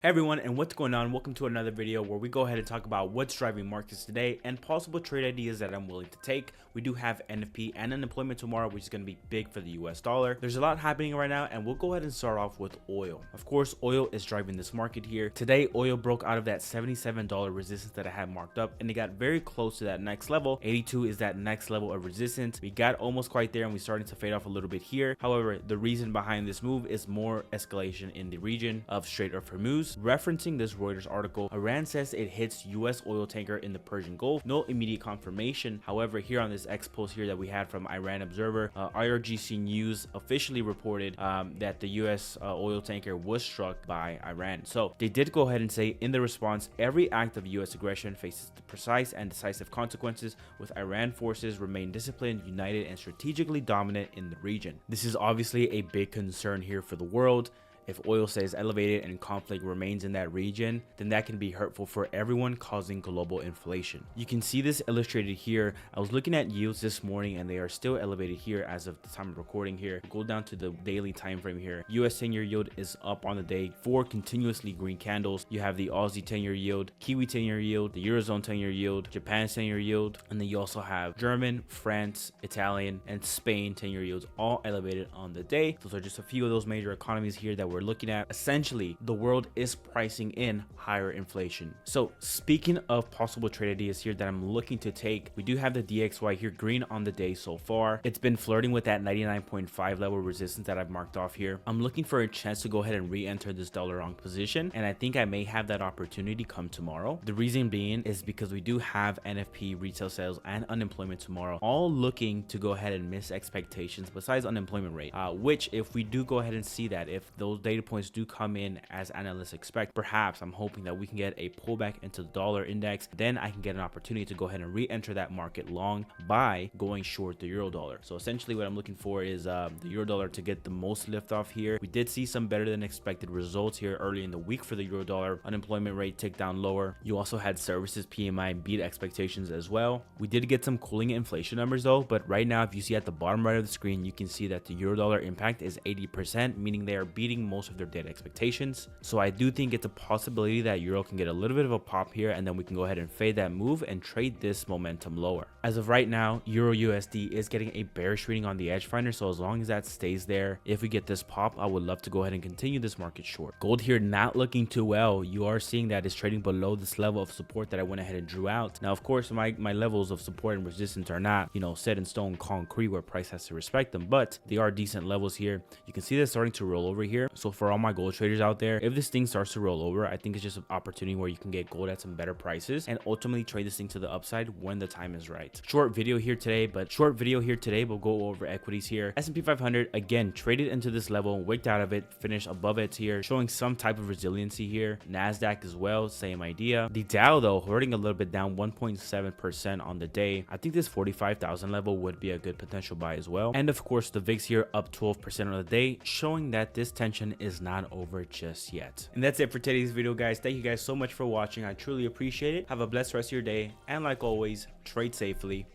Hey everyone, and what's going on? Welcome to another video where we go ahead and talk about what's driving markets today and possible trade ideas that I'm willing to take. We do have NFP and unemployment tomorrow, which is going to be big for the US dollar. There's a lot happening right now, and we'll go ahead and start off with oil. Of course, oil is driving this market here. Today, oil broke out of that $77 resistance that I had marked up, and it got very close to that next level. 82 is that next level of resistance. We got almost quite there, and we're starting to fade off a little bit here. However, the reason behind this move is more escalation in the region of Strait of Hormuz. Referencing this Reuters article, Iran says it hits US oil tanker in the Persian Gulf. No immediate confirmation. However, here on this X post here that we had from Iran Observer, IRGC News officially reported that the US oil tanker was struck by Iran. So they did go ahead and say in the response, every act of US aggression faces the precise and decisive consequences, with Iran forces remain disciplined, united, and strategically dominant in the region. This is obviously a big concern here for the world. If oil stays elevated and conflict remains in that region, then that can be hurtful for everyone, causing global inflation. You can see this illustrated here. I was looking at yields this morning and they are still elevated here as of the time of recording here. Go down to the daily time frame here. US 10-year yield is up on the day, 4 continuously green candles. You have the Aussie 10-year yield, Kiwi 10-year yield, the Eurozone 10-year yield, Japan's 10-year yield, and then you also have German, France, Italian, and Spain 10-year yields all elevated on the day. Those are just a few of those major economies here that we're looking at. Essentially, the world is pricing in higher inflation. So speaking of possible trade ideas here that I'm looking to take, we do have the DXY here green on the day so far. It's been flirting with that 99.5 level resistance that I've marked off here. I'm looking for a chance to go ahead and re-enter this dollar long position, and I think I may have that opportunity come tomorrow. The reason being is because we do have NFP, retail sales, and unemployment tomorrow, all looking to go ahead and miss expectations besides unemployment rate, which if we do go ahead and see that, if those data points do come in as analysts expect, perhaps I'm hoping that we can get a pullback into the dollar index. Then I can get an opportunity to go ahead and re-enter that market long by going short the euro dollar. So essentially what I'm looking for is the euro dollar to get the most lift off here. We did see some better than expected results here early in the week for the euro dollar. Unemployment rate ticked down lower. You also had services PMI beat expectations as well. We did get some cooling inflation numbers though, but right now if you see at the bottom right of the screen, you can see that the euro dollar impact is 80%, meaning they are beating most of their data expectations. So I do think it's a possibility that euro can get a little bit of a pop here, and then we can go ahead and fade that move and trade this momentum lower. As of right now, euro USD is getting a bearish reading on the edge finder, so as long as that stays there, if we get this pop, I would love to go ahead and continue this market short. Gold here not looking too well. You are seeing that it's trading below this level of support that I went ahead and drew out. Now of course my levels of support and resistance are not, set in stone concrete where price has to respect them, but they are decent levels here. You can see that starting to roll over here. So for all my gold traders out there, if this thing starts to roll over, I think it's just an opportunity where you can get gold at some better prices and ultimately trade this thing to the upside when the time is right. Short video here today, but we'll go over equities here. S&P 500 again traded into this level, wicked out of it, finished above it here, showing some type of resiliency here. Nasdaq as well, same idea. The Dow though hurting a little bit, down 1.7% on the day. I think this 45,000 level would be a good potential buy as well. And of course the VIX here up 12% on the day, showing that this tension is not over just yet. And that's it for today's video, guys. Thank you guys so much for watching. I truly appreciate it. Have a blessed rest of your day, and like always, trade safely.